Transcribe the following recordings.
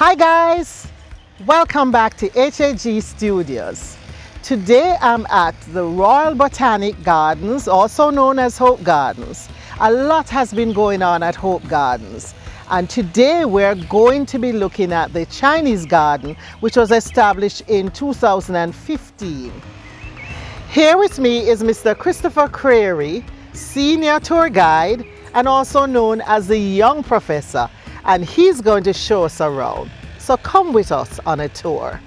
Hi guys, welcome back to HAG Studios. Today I'm at the Royal Botanic Gardens, also known as Hope Gardens. A lot has been going on at Hope Gardens, and today we're going to be looking at the Chinese garden, which was established in 2015. Here with me is Mr. Christopher Creary, Senior Tour Guide and also known as the Young Professor, and he's going to show us around. So come with us on a tour.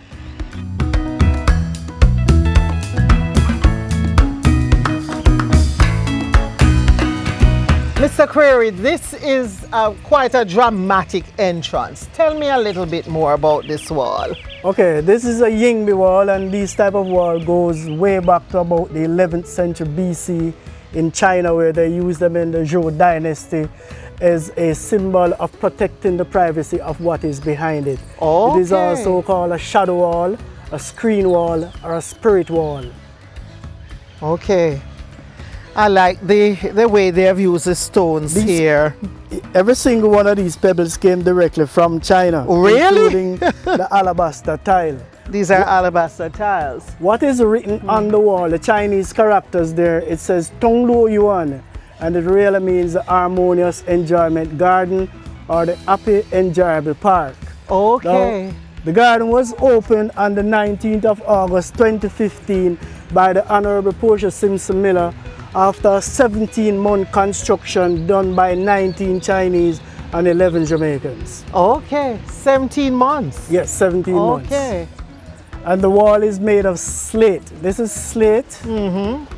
Mr. Creary, this is quite a dramatic entrance. Tell me a little bit more about this wall. Okay, this is a Yingbi wall, and this type of wall goes way back to about the 11th century BC in China, where they used them in the Zhou dynasty as a symbol of protecting the privacy of what is behind it. Okay. It is also called a shadow wall, a screen wall, or a spirit wall. Okay. I like the way they have used the stones here. Every single one of these pebbles came directly from China. Really? Including the alabaster tile. These are alabaster tiles. What is written on the wall, the Chinese characters there, it says Tong Luo Yuan, and it really means the harmonious enjoyment garden or the happy enjoyable park. Okay. Now, the garden was opened on the 19th of August 2015 by the Honorable Portia Simpson Miller after a 17-month construction done by 19 Chinese and 11 Jamaicans. Okay, 17 months. Yes, 17 months. Okay. And the wall is made of slate. This is slate. Mm-hmm.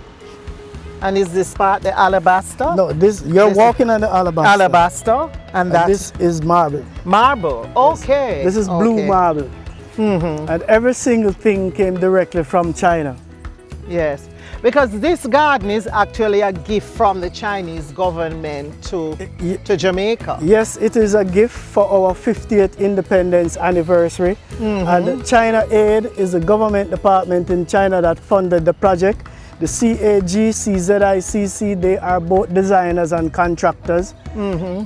And is this part the alabaster? No, you're walking on the alabaster. Alabaster, and this is marble. Marble. Okay. This is blue marble. Mm-hmm. And every single thing came directly from China. Yes, because this garden is actually a gift from the Chinese government to Jamaica. Yes, it is a gift for our 50th independence anniversary. Mm-hmm. And China Aid is a government department in China that funded the project. The CAG, CZICC, they are both designers and contractors. Mm-hmm.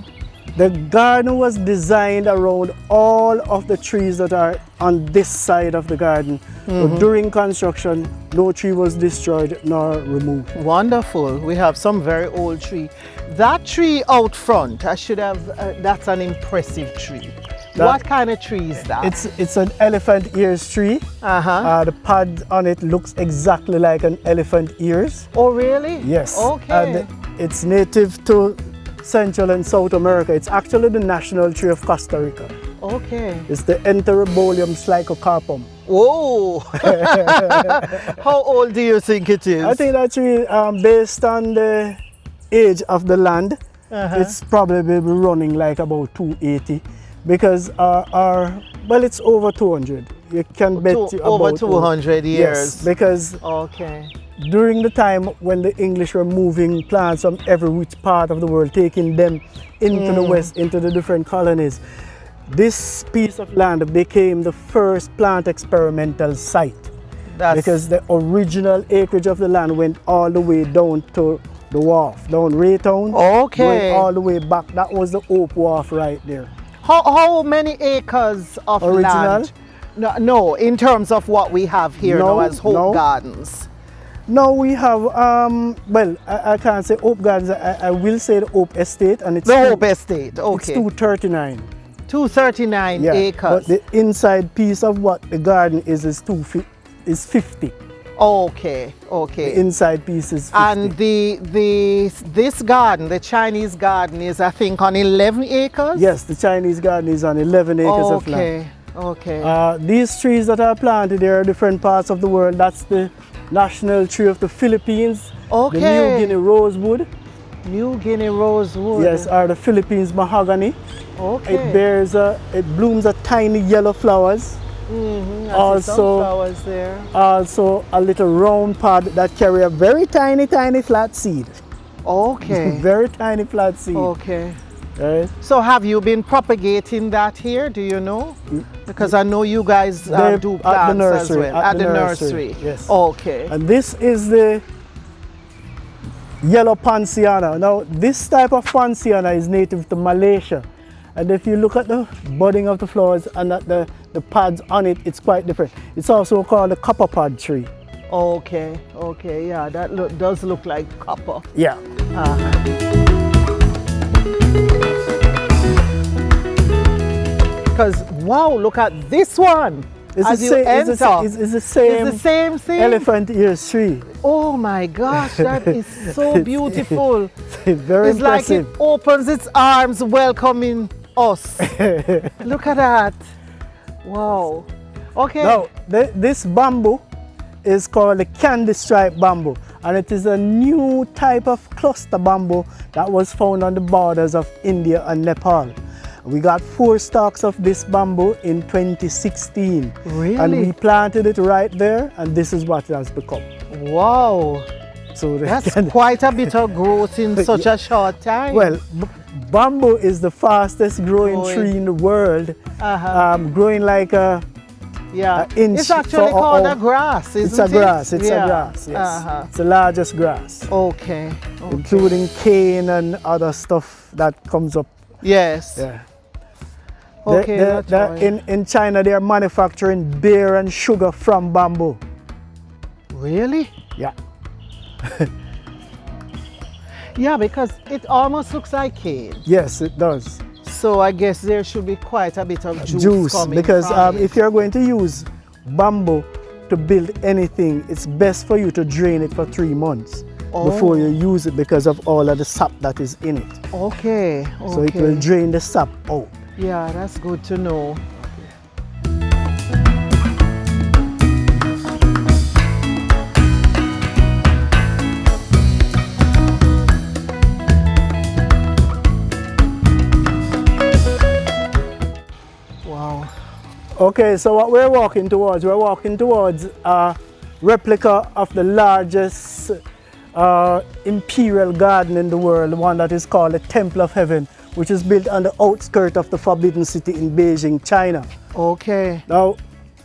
The garden was designed around all of the trees that are on this side of the garden. Mm-hmm. So during construction, no tree was destroyed nor removed. Wonderful. We have some very old tree. That tree out front, I should have, that's an impressive tree. What kind of tree is that? It's an elephant ears tree. Uh-huh. The pod on it looks exactly like an elephant ears. Oh, really? Yes. Okay. And it's native to Central and South America. It's actually the national tree of Costa Rica. Okay. It's the Enterobolium slycocarpum. Whoa! How old do you think it is? I think that tree, based on the age of the land, it's probably running like about 280. Because well, it's over 200. You can bet over 200 years. Yes, because during the time when the English were moving plants from every which part of the world, taking them into the west, into the different colonies, this piece of land became the first plant experimental site. Because the original acreage of the land went all the way down to the wharf, down Raytown, going all the way back. That was the Hope Wharf right there. How many acres of land? No, in terms of what we have here now as Hope Gardens. No, we have, well, I can't say Hope Gardens, I will say the Hope Estate. And it's the Hope Estate, okay. It's 239. 239 acres. But the inside piece of what the garden is 50. Okay, okay. The inside piece is 50. And this garden, the Chinese garden, is I think on 11 acres? Yes, the Chinese garden is on 11 acres of land. Okay. These trees that are planted there are different parts of the world. That's the national tree of the Philippines. Okay. The New Guinea rosewood. New Guinea rosewood. Yes, or the Philippines mahogany. Okay. It blooms a tiny yellow flowers. Mm-hmm. Also, flowers there. Also a little round pod that carry a very tiny flat seed. Okay. Very tiny flat seed. Okay. Right. So have you been propagating that here? Do you know? Because I know you guys do plants at the nursery, as well. At the nursery. Yes. Okay. And this is the yellow ponciana. Now this type of ponciana is native to Malaysia. And if you look at the budding of the flowers and at the pods on it, it's quite different. It's also called a copper pod tree. Okay, okay, yeah, that does look like copper. Yeah. Because, wow, look at this one. It's As the you same, enter, it's the same, it's the same thing. elephant ears tree. Oh my gosh, that is so beautiful. Very It's impressive. like it opens its arms welcoming us. Look at that. Wow. Okay. Now, this bamboo is called the candy stripe bamboo, and it is a new type of cluster bamboo that was found on the borders of India and Nepal. We got 4 stalks of this bamboo in 2016. Really? And we planted it right there, and this is what it has become. Wow. So That's quite a bit of growth in such a short time. Well, bamboo is the fastest growing tree in the world, growing like a yeah. inch. It's actually called a grass, isn't it? It's a grass, it's Yeah. a grass, yes. It's the largest grass, Okay. including cane and other stuff that comes up. Yes. Yeah. Okay. that's all right. In China, they are manufacturing beer and sugar from bamboo. Really? Yeah. Yeah, because it almost looks like cane. Yes, it does. So I guess there should be quite a bit of juice coming because from it. if you're going to use bamboo to build anything, it's best for you to drain it for 3 months before you use it because of all of the sap that is in it. Okay. So it will drain the sap out. Yeah, that's good to know. Wow. Okay, so what we're walking towards a replica of the largest imperial garden in the world, one that is called the Temple of Heaven, which is built on the outskirts of the Forbidden City in Beijing, China. Okay. Now,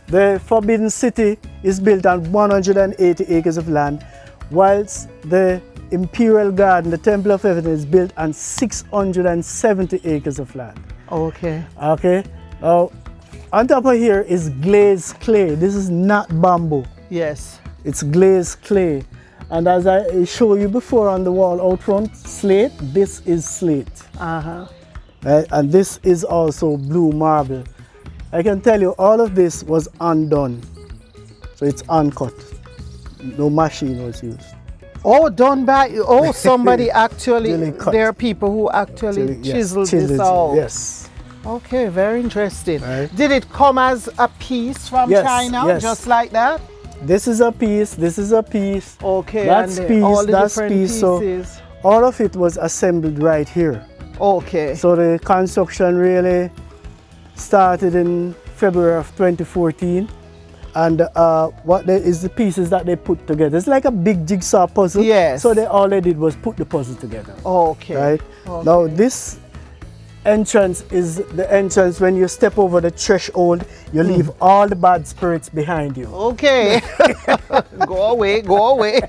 the Forbidden City is built on 180 acres of land, whilst the Imperial Garden, the Temple of Heaven, is built on 670 acres of land. Okay. Okay. Now, on top of here is glazed clay. This is not bamboo. Yes. It's glazed clay. And as I showed you before on the wall out front, slate, this is slate. And this is also blue marble. I can tell you all of this was undone. So it's uncut. No machine was used. Oh, done by, somebody actually, Really cut. there are people who actually chiseled Chiseled this it, out. yes. Okay, very interesting. Right. Did it come as a piece from Yes, China, yes. just like that? This is a piece, this is a piece. Okay, That's and piece, all the that's different piece. pieces. So all of it was assembled right here. Okay. So the construction really started in February of 2014. And what is the pieces that they put together. It's like a big jigsaw puzzle. Yes. So all they did was put the puzzle together. Okay. Right? Okay. Now this entrance is the entrance when you step over the threshold, you leave all the bad spirits behind you. Okay. Go away, go away.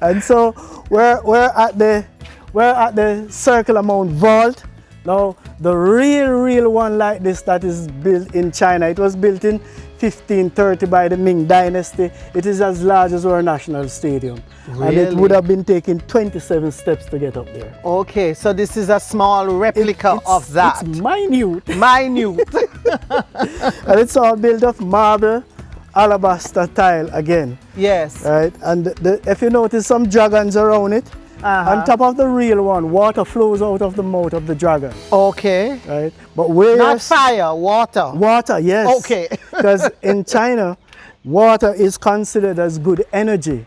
And so we're at the Circular Mount Vault. Now the real one like this that is built in China, it was built in 1530 by the Ming Dynasty. It is as large as our national stadium. Really? And it would have been taking 27 steps to get up there. Okay, so this is a small replica of that. It's minute. Minute. And it's all built of marble, alabaster tile again. Yes. Right? And if you notice some dragons around it, on top of the real one, water flows out of the mouth of the dragon. Okay. Right? But where Not fire, water. Water, yes. Okay. Because in China, water is considered as good energy.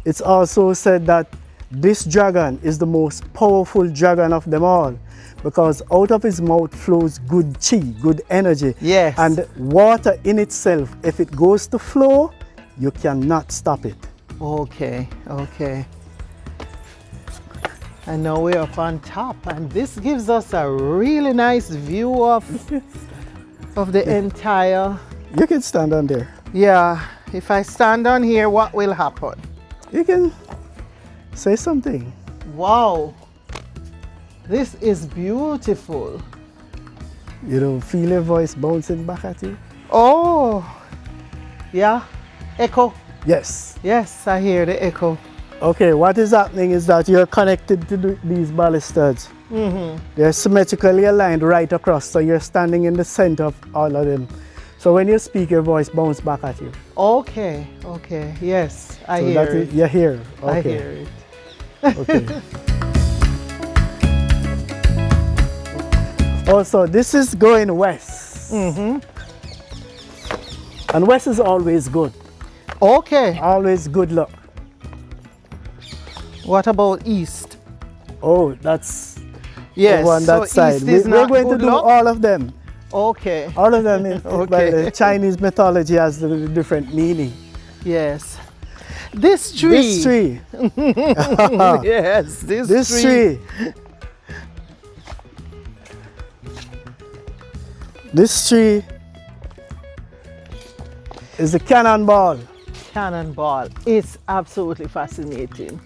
It's also said that this dragon is the most powerful dragon of them all, because out of his mouth flows good chi, good energy. Yes. And water in itself, if it goes to flow, you cannot stop it. Okay, okay. And now we're up on top, and this gives us a really nice view of the entire. You can stand on there. Yeah, if I stand on here, what will happen? You can say something. Wow. This is beautiful. You don't feel your voice bouncing back at you? Oh, yeah. Echo. Yes. Yes, I hear the echo. Okay, what is happening is that you're connected to these balustrades. They're symmetrically aligned right across, so you're standing in the center of all of them. So when you speak, your voice bounces back at you. Okay, okay, yes, I So hear that it. you hear. Okay. I hear it. Okay. Also, this is going west. And west is always good. Okay, Always good luck. what about east? Oh, that's Yes, over on that so side. east is We're not going to good do luck? all of them. Okay, All of them in, by Okay. the Chinese mythology has the different meaning. yes. This tree. This tree, Yes, this, this tree, this tree is a cannonball. Cannonball. It's absolutely fascinating.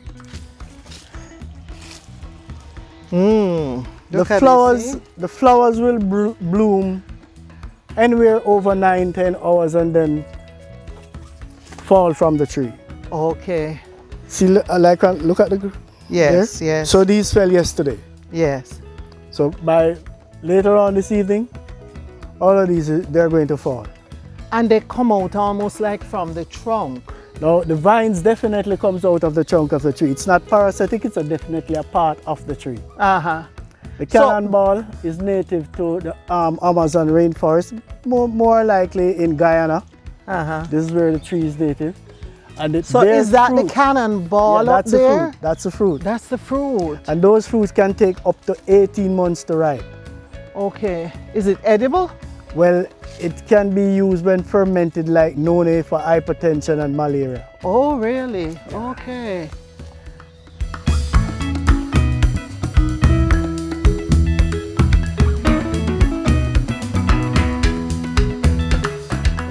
The flowers will bloom anywhere over 9-10 hours and then fall from the tree. Okay. See, look at the Yes, there? yes. So these fell yesterday. Yes. So by later on this evening, all of these they're going to fall. And they come out almost like from the trunk. Now the vines definitely comes out of the trunk of the tree. It's not parasitic, it's definitely a part of the tree. Uh-huh. The cannonball is native to the Amazon rainforest, more likely in Guyana. Uh-huh. This is where the tree is native. And So is that the cannonball up that's there? the fruit. That's the fruit. That's the fruit. And those fruits can take up to 18 months to ripe. Okay. Is it edible? Well, it can be used when fermented like noni for hypertension and malaria. Oh, really? Okay.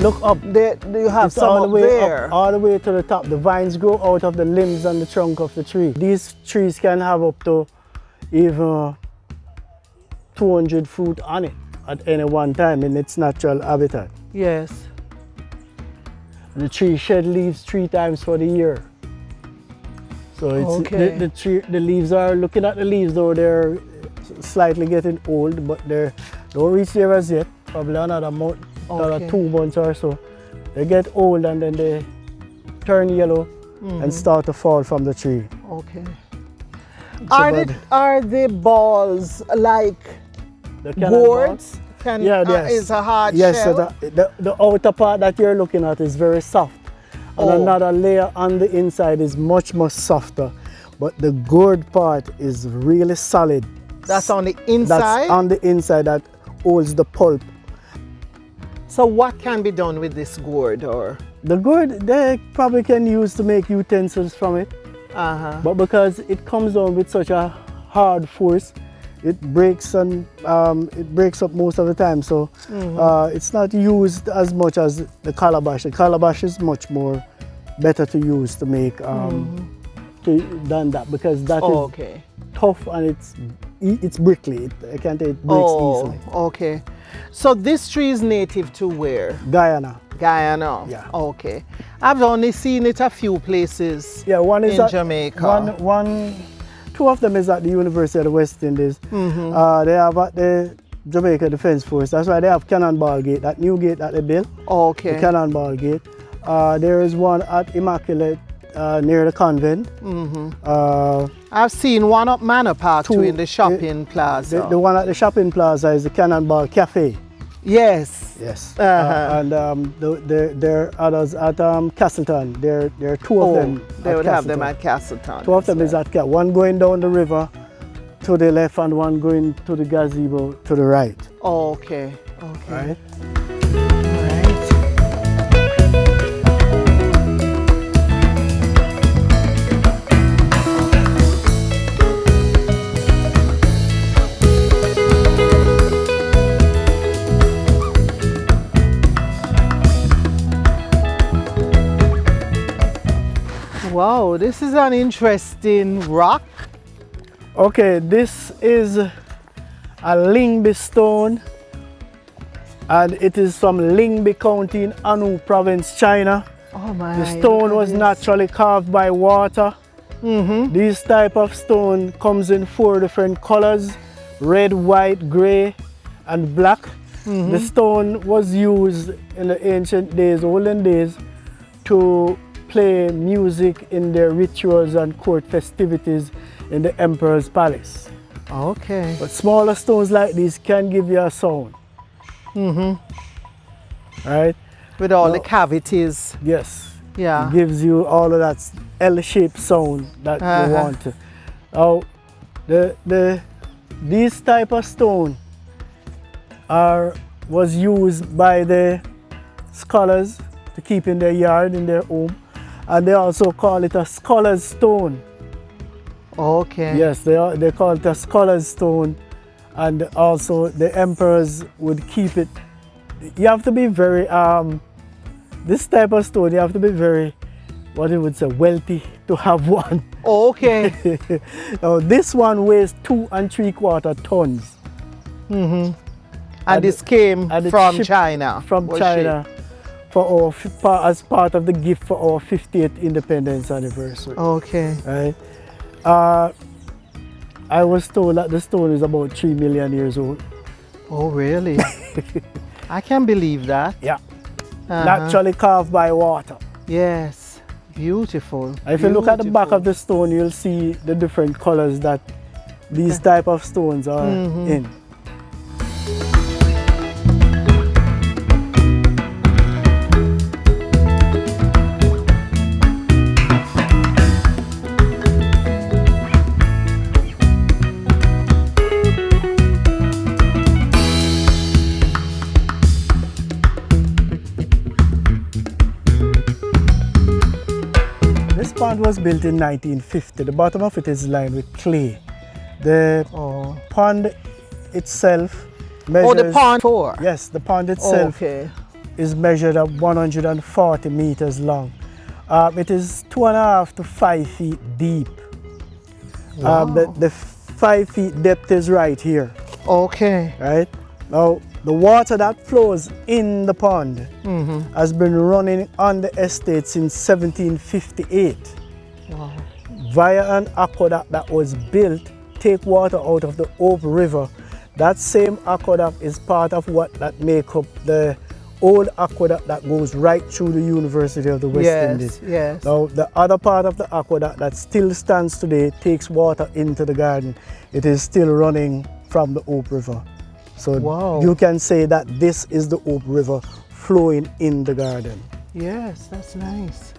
Look up. There, you have It's some all the up way there. up, all the way to the top. The vines grow out of the limbs and the trunk of the tree. These trees can have up to even 200 fruit on it at any one time in its natural habitat. Yes. And the tree shed leaves 3 times for the year. So it's Okay. the leaves are, looking at the leaves though, they're slightly getting old, but they don't reach there as yet. Probably another month, another Okay. 2 months or so. They get old and then they turn yellow and start to fall from the tree. Okay. bad. Are the balls like The cannonball. gourds? Yeah, yes. Is a hard Yes, shell? so the outer part that you're looking at is very soft. And Oh. another layer on the inside is much softer. But the gourd part is really solid. That's on the inside? That's on the inside that holds the pulp. So what can be done with this gourd or? The gourd they probably can use to make utensils from it. Uh-huh. But because it comes down with such a hard force, it breaks and it breaks up most of the time. So it's not used as much as the calabash. The calabash is much more better to use to make than that, because that is Okay. tough and it's brickly. It can't it breaks easily. Okay. So this tree is native to where? Guyana. Guyana. Yeah. Okay. I've only seen it a few places. Yeah, one is in at Jamaica. Two of them is at the University of the West Indies. They have at the Jamaica Defence Force. That's why they have Cannonball Gate, that new gate that they built. Okay. The Cannonball Gate. There is one at Immaculate near the convent. I've seen one up Manor Park too, Two- in the shopping plaza. The one at the shopping plaza is the Cannonball Cafe. Yes. Yes. Uh-huh. And there are others at Castleton. There are two of them. They at would have them Castleton. at Castleton. Two of them is at one going down the river to the left and one going to the gazebo to the right. Okay. Okay. Right? All right. Wow, this is an interesting rock. Okay, this is a Lingbi stone, and it is from Lingbi County in Anhui Province, China. Oh my. The stone was naturally carved by water. This type of stone comes in 4 different colors: red, white, gray, and black. The stone was used in the ancient days, olden days, to play music in their rituals and court festivities in the emperor's palace. Okay. But smaller stones like these can give you a sound. Right? With all the cavities. Yes. Yeah. It gives you all of that L-shaped sound that you want. Now, these type of stone was used by the scholars to keep in their yard, in their home, and they also call it a scholar's stone. Okay. Yes, they call it a scholar's stone, and also the emperors would keep it. You have to be very this type of stone, you have to be very, what you would say, wealthy to have one. Okay. Now this one weighs 2 3/4 tons. And this came from shipped China. From China for as part of the gift for our 50th independence anniversary. Okay. Right? I was told that the stone is about 3 million years old. Oh really? I can believe that. Yeah. Naturally carved by water. Yes. Beautiful. If you look at the back of the stone, you'll see the different colors that these type of stones are in. This pond was built in 1950. The bottom of it is lined with clay. The pond itself measures... Oh, the pond floor? Yes, the pond itself is measured at 140 meters long. It is 2.5 to 5 feet deep. Wow. The 5 feet depth is right here. Okay. Right? Now, the water that flows in the pond has been running on the estate since 1758. Wow. Via an aqueduct that was built, take water out of the Hope River. That same aqueduct is part of that make up the old aqueduct that goes right through the University of the West Indies. Yes. Now, the other part of the aqueduct that still stands today takes water into the garden. It is still running from the Hope River. So you can say that this is the Hope River flowing in the garden. Yes, that's nice.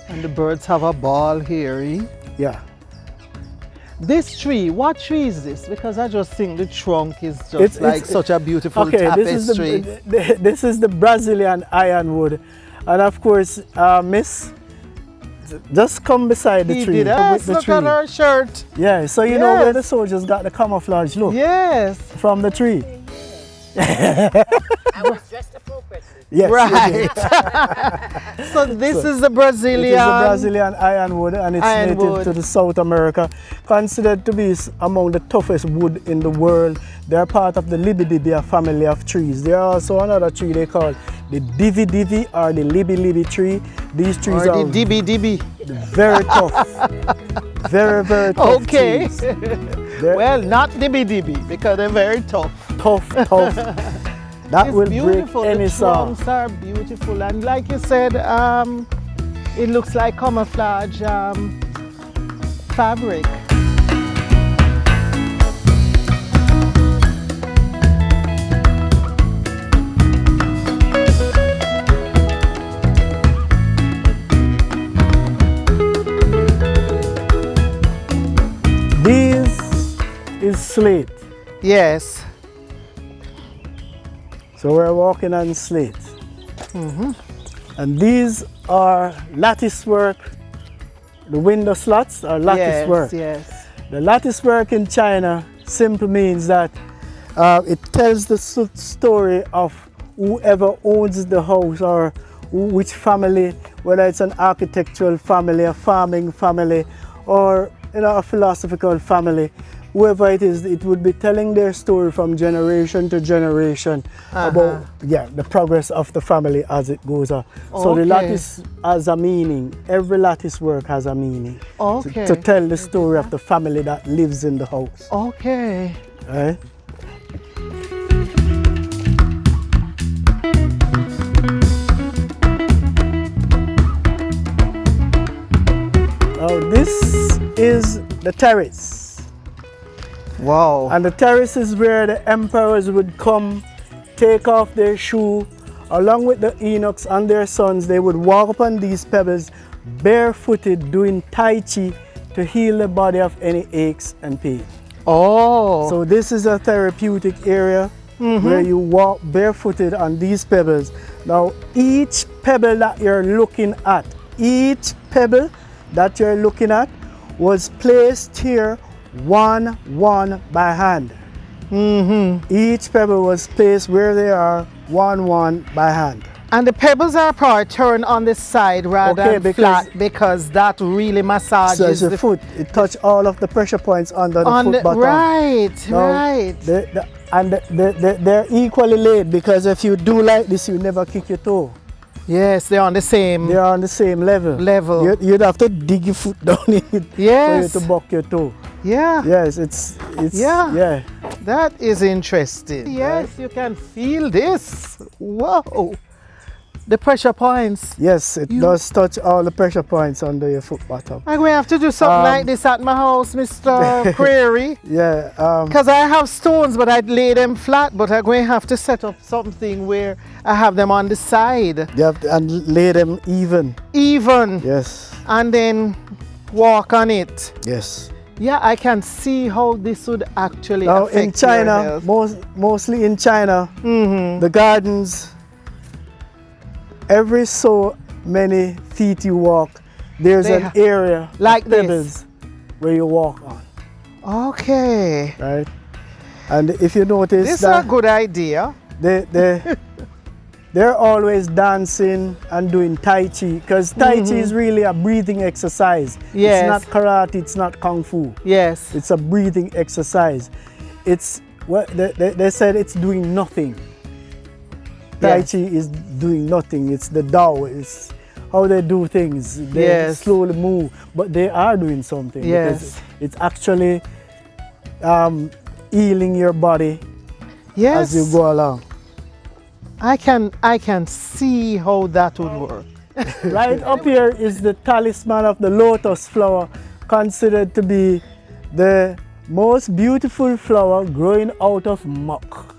And the birds have a ball here, eh? Yeah. This tree, what tree is this? Because I just think the trunk is just such a beautiful tapestry. This is the Brazilian ironwood. And of course, Miss, just come beside the tree. Yes, look at her shirt. Yeah, so you know where the soldiers got the camouflage look? Yes. From the tree. I was dressed appropriately. Yes. Right. So this is the Brazilian. It is the Brazilian ironwood, and it's native to the South America. Considered to be among the toughest wood in the world. They are part of the Libidibia family of trees. There are also another tree they call the Divi or the Libi tree. These trees are the Dibi. Very tough. Very tough trees. Well, not Dibi because they're very tough. Tough. That will beautiful. Break any saw. The trunks are beautiful, and like you said, it looks like camouflage fabric. This is slate. Yes. So we're walking on slate. And these are latticework. The window slots are latticework. Yes. The latticework in China simply means that it tells the story of whoever owns the house or which family whether it's an architectural family, a farming family, or a philosophical family. Whoever it is, it would be telling their story from generation to generation about the progress of the family as it goes on. So the lattice has a meaning. Every lattice work has a meaning to tell the story of the family that lives in the house. Okay. Right? Now this is the terrace. Wow. And the terrace is where the emperors would come, take off their shoe, along with the eunuchs and their sons. They would walk upon these pebbles barefooted, doing Tai Chi to heal the body of any aches and pain. Oh. So this is a therapeutic area where you walk barefooted on these pebbles. Now each pebble that you're looking at, was placed here one by hand. Each pebble was placed where they are, one by hand. And the pebbles are probably turned on the side rather than flat because that really massages the foot. It touches all of the pressure points under the foot bottom. Right, now, right. They're equally laid, because if you do like this, you never kick your toe. Yes, they're on the same. They are on the same level. You'd have to dig your foot down in it for you to buck your toe. Yeah. Yes, it's yeah. That is interesting. Yes, you can feel this. Whoa. The pressure points. Yes, it does touch all the pressure points under your foot bottom. I'm going to have to do something like this at my house, Mr. Creary. Yeah. Because I have stones, but I'd lay them flat, but I'm going to have to set up something where I have them on the side. You have to, and lay them even. Even. Yes. And then walk on it. Yes. Yeah, I can see how this would actually affect in China, your health. mostly in China, the gardens, every so many feet you walk, there's an area like pebbles where you walk on. Okay. Right? And if you notice this is a good idea. They're always dancing and doing Tai Chi, because Tai Chi is really a breathing exercise. Yes. It's not karate, it's not kung fu. Yes. It's a breathing exercise. It's what they said, it's doing nothing. Tai Chi is doing nothing. It's the Tao. It's how they do things. They slowly move, but they are doing something. Yes. Because it's actually healing your body as you go along. I can see how that would work. Right up here is the talisman of the lotus flower, considered to be the most beautiful flower growing out of muck.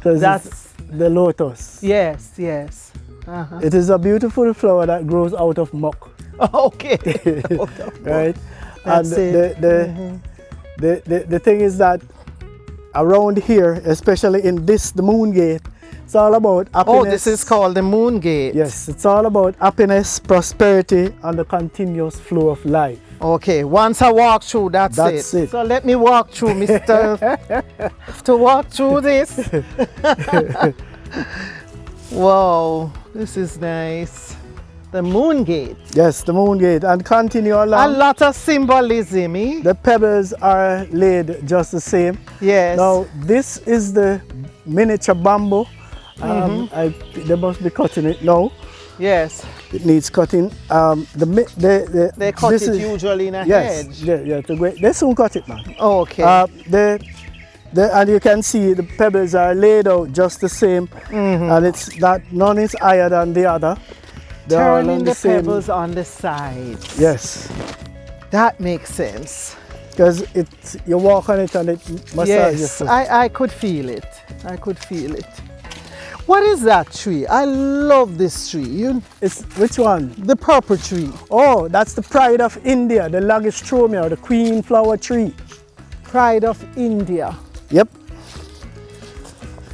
That's the lotus. Yes. It is a beautiful flower that grows out of muck. Okay. Right? That's and the thing is that around here, especially in the moon gate, it's all about happiness. Oh, this is called the moon gate. Yes, it's all about happiness, prosperity, and the continuous flow of life. Okay, once I walk through, that's it. So let me walk through, Mr. to walk through this. Wow, this is nice. The moon gate. Yes, the moon gate, and continue along. A lot of symbolism, eh? The pebbles are laid just the same. Yes. Now this is the miniature bamboo. They must be cutting it now. Yes. It needs cutting. They cut it usually in a hedge. Yeah. They soon cut it, man. Okay. And you can see the pebbles are laid out just the same, and it's not none is higher than the other. They're Turning the pebbles on the sides. Yes. That makes sense. Because you walk on it and it massages your foot. I could feel it. What is that tree? I love this tree. Which one? The purple tree. Oh, that's the pride of India, the Latticework, the queen flower tree. Pride of India. Yep.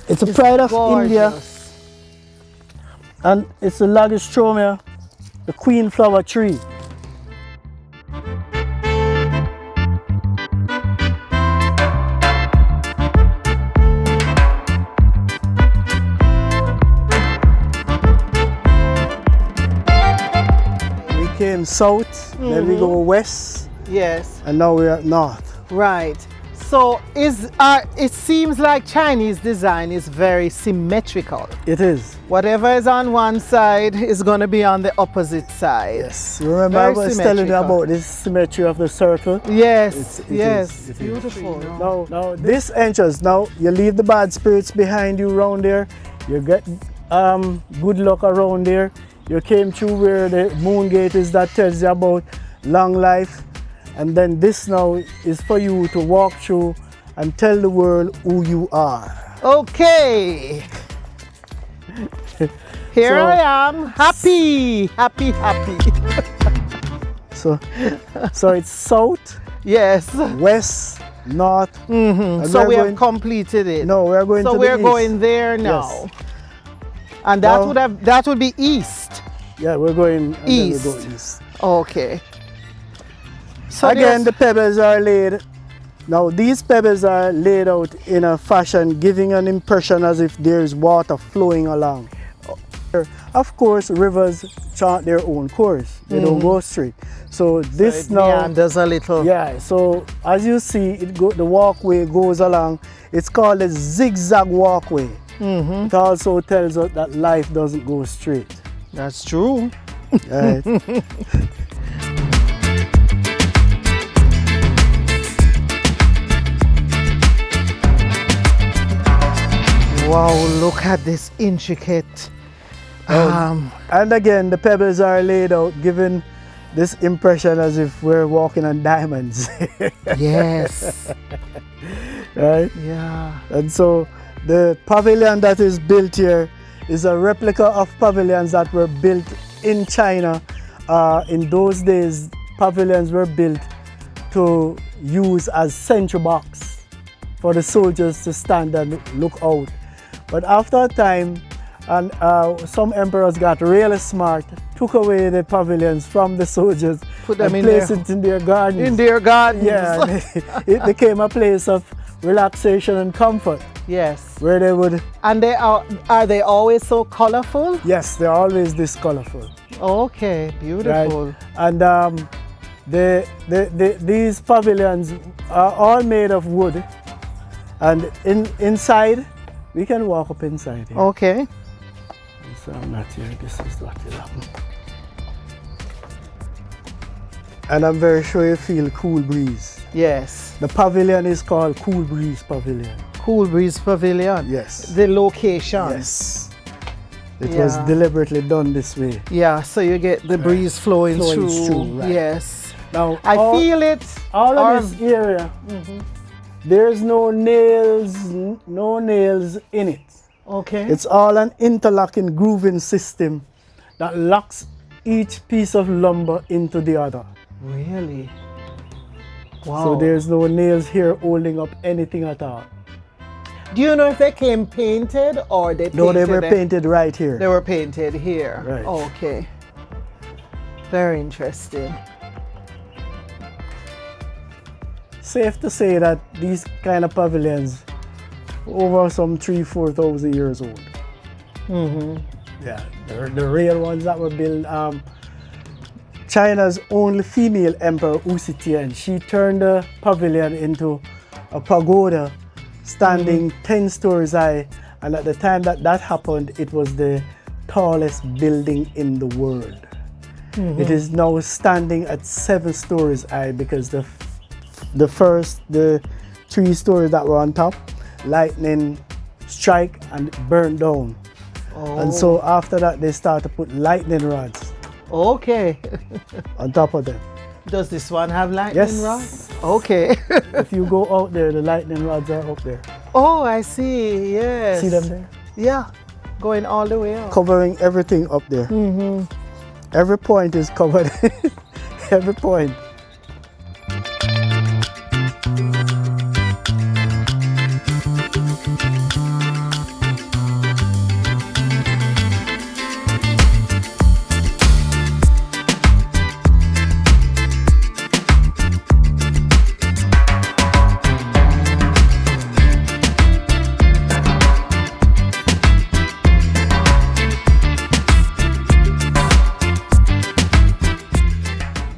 It's a pride of India. And it's the Latticework, the queen flower tree. came south, then we go west, Yes. and now we're at north. Right. So it seems like Chinese design is very symmetrical. It is. Whatever is on one side is going to be on the opposite side. Yes. Remember Very I was telling you symmetrical. about this symmetry of the circle? Yes. It Yes. is, it is. Beautiful. Now this entrance, now you leave the bad spirits behind you around there. You get good luck around there. You came through where the moon gate is, that tells you about long life. And then this now is for you to walk through and tell the world who you are. Okay. Here So- I am, happy. So it's south, Yes. west, north. And So we're we have going- completed it. No, we're going So to we're the east. going there now. Yes. And that would be east. Yeah, we're going and East. Then we go east. Okay. So Again, there's- the pebbles are laid. Now these pebbles are laid out in a fashion giving an impression as if there's water flowing along. Of course, rivers chart their own course. They don't go straight. So this it now, meanders a little. yeah. So as you see, the walkway goes along. It's called a zigzag walkway. It also tells us that life doesn't go straight. That's true. Right? Wow, look at this intricate. And again, the pebbles are laid out, giving this impression as if we're walking on diamonds. Yes. Right? Yeah. And so the pavilion that is built here is a replica of pavilions that were built in China. In those days, pavilions were built to use as sentry box for the soldiers to stand and look out. But after a time, and some emperors got really smart, took away the pavilions from the soldiers, Put them and in placed their- it in their gardens. In their gardens. Yeah, it became a place of relaxation and comfort, Yes. where they would, And are they always so colorful? yes, they're always this colorful. Okay, Right? beautiful. And these pavilions are all made of wood, and inside, we can walk up inside here. Okay. So I'm not here, this is what will happen. And I'm very sure you feel cool breeze. Yes. The pavilion is called Cool Breeze Pavilion. Cool Breeze Pavilion. Yes. The location. Yes. It was Yeah. deliberately done this way. Yeah, so you get the breeze flowing, Flowing through. through, right. Yes. Now, I feel it. all Or- of this area, there's no nails in it. Okay. It's all an interlocking grooving system that locks each piece of lumber into the other. Really? Wow. So there's no nails here holding up anything at all. Do you know if they came painted or they painted? No, they were them? painted right here. They were painted here. Right. Okay. Very interesting. Safe to say that these kind of pavilions over some 3,000-4,000 years old. Yeah, the real ones that were built. China's only female emperor, Wu Zetian, she turned the pavilion into a pagoda standing 10 stories high, and at the time that happened, it was the tallest building in the world. It is now standing at 7 stories high because the 3 stories that were on top, lightning strike and it burned down. And so after that, they start to put lightning rods Okay. on top of them. Does this one have lightning Yes. rods? Okay. If you go out there, the lightning rods are up there. Oh, I see. Yes. See them there? Yeah. Going all the way up. Covering everything up there. Every point is covered. Every point.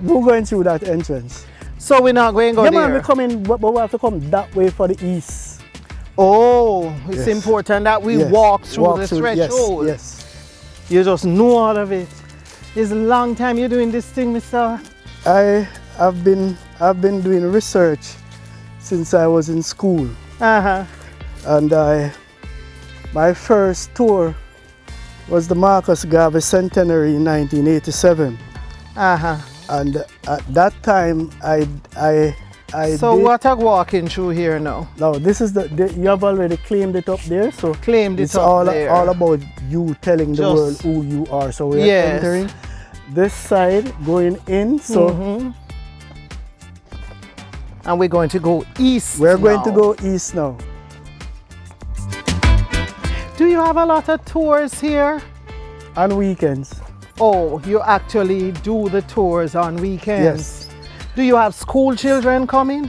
we're going through that entrance. So we're not going to go Yeah, there? man, we come in, but we have to come that way for the east. Oh, it's Yes. important that we Yes. walk through the yes, threshold. yes. You just know all of it. It's a long time you're doing this thing, Mr. I've been doing research since I was in school, Uh-huh. and my first tour was the Marcus Garvey Centenary in 1987, Uh-huh. and at that time I So did, what are walking through here now? now this is you have already claimed it up there, so Claimed it it's up all there. all about you telling the Just- world who you are. So we're Yes. entering this side, going in. So And we're going to go east we're going to now. go east now. Do you have a lot of tours here? On weekends. Oh, you actually do the tours on weekends? Yes. Do you have school children coming?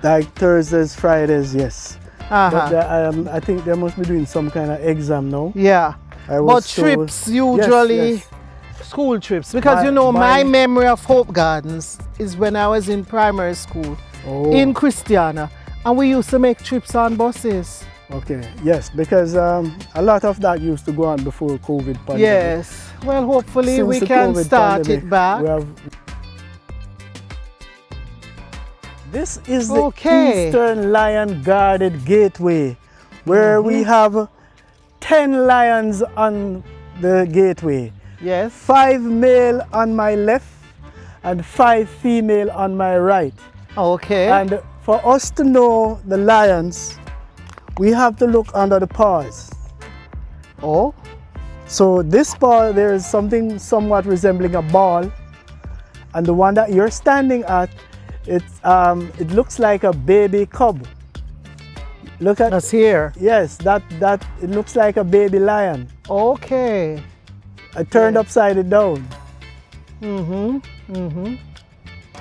Like Thursdays, Fridays, yes. Uh-huh. But I think they must be doing some kind of exam now. Yeah. I But was told- trips usually, Yes, school trips, because My- you know my my- memory of Hope Gardens is when I was in primary school Oh, in Christiana, and we used to make trips on buses. okay. Yes, because a lot of that used to go on before COVID pandemic. Yes. Well, hopefully Since we the can COVID start pandemic, it back. we have- This is the Okay. Eastern Lion Guarded Gateway, where we have 10 lions on the gateway. Yes. 5 male on my left and 5 female on my right. Okay. And for us to know the lions, we have to look under the paws. Oh. So this paw, there is something somewhat resembling a ball, and the one that you're standing at, it looks like a baby cub. Look at That's here. yes, that it looks like a baby lion. Okay. I turned upside it down.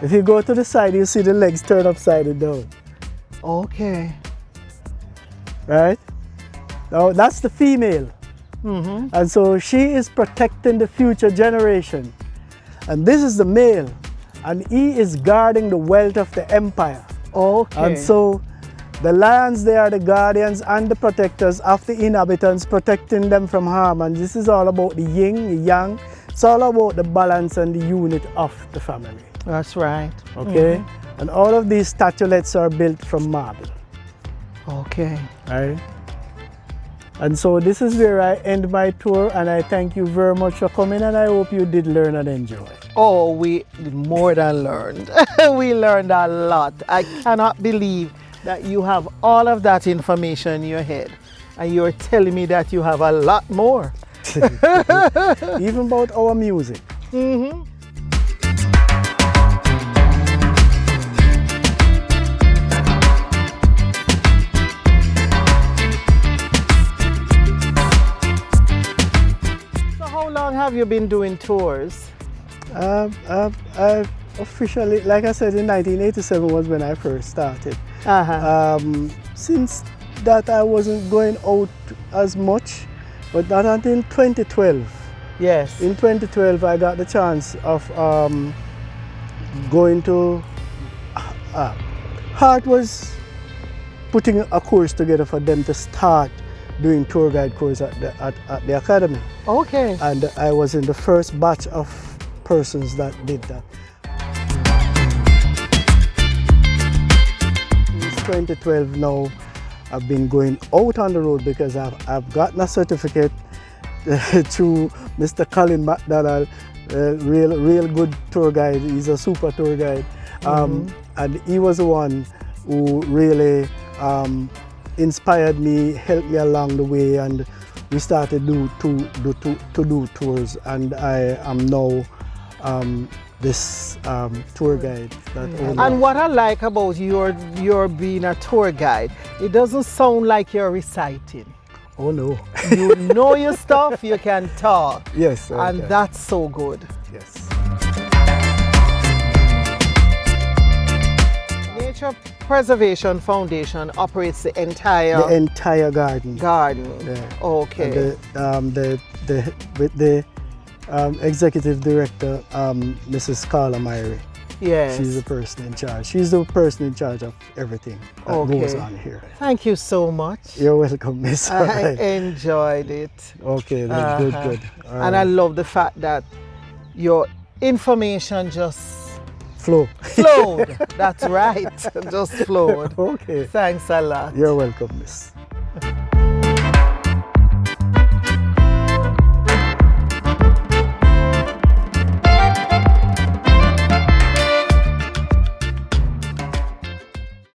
If you go to the side, you see the legs turn upside it down. Okay. Right? Now that's the female. And so she is protecting the future generation. And this is the male. And he is guarding the wealth of the empire. Okay. And so the lions, they are the guardians and the protectors of the inhabitants, protecting them from harm. And this is all about the yin, the yang. It's all about the balance and the unit of the family. That's right. Okay? And all of these statuettes are built from marble. Okay. Right? And so this is where I end my tour, and I thank you very much for coming, and I hope you did learn and enjoy. Oh, we more than learned. We learned a lot. I cannot believe that you have all of that information in your head, and you're telling me that you have a lot more. Even about our music. So how long have you been doing tours? I officially, like I said, in 1987 was when I first started. Since that, I wasn't going out as much, but not until 2012. Yes. In 2012, I got the chance of going to. Hart was putting a course together for them to start doing tour guide course at the academy. Okay. And I was in the first batch of persons that did that. Since 2012 now, I've been going out on the road because I've gotten a certificate through Mr. Colin McDonald, real good tour guide. He's a super tour guide. And he was the one who really inspired me, helped me along the way, and we started to do tours. And I am now this tour guide. And what I like about your being a tour guide, it doesn't sound like you're reciting. Oh no. You know your stuff, you can talk. Yes. And okay. that's so good. Yes. Nature Preservation Foundation operates the entire garden. garden. Yeah. Okay. And with the Executive Director, Mrs. Carla Myrie. Yes. She's the person in charge. She's the person in charge of everything that goes on here. Thank you so much. You're welcome, Miss. I enjoyed it. Okay, then, good. All right. And I love the fact that your information just flowed. That's right. Just flowed. Okay. Thanks a lot. You're welcome, Miss.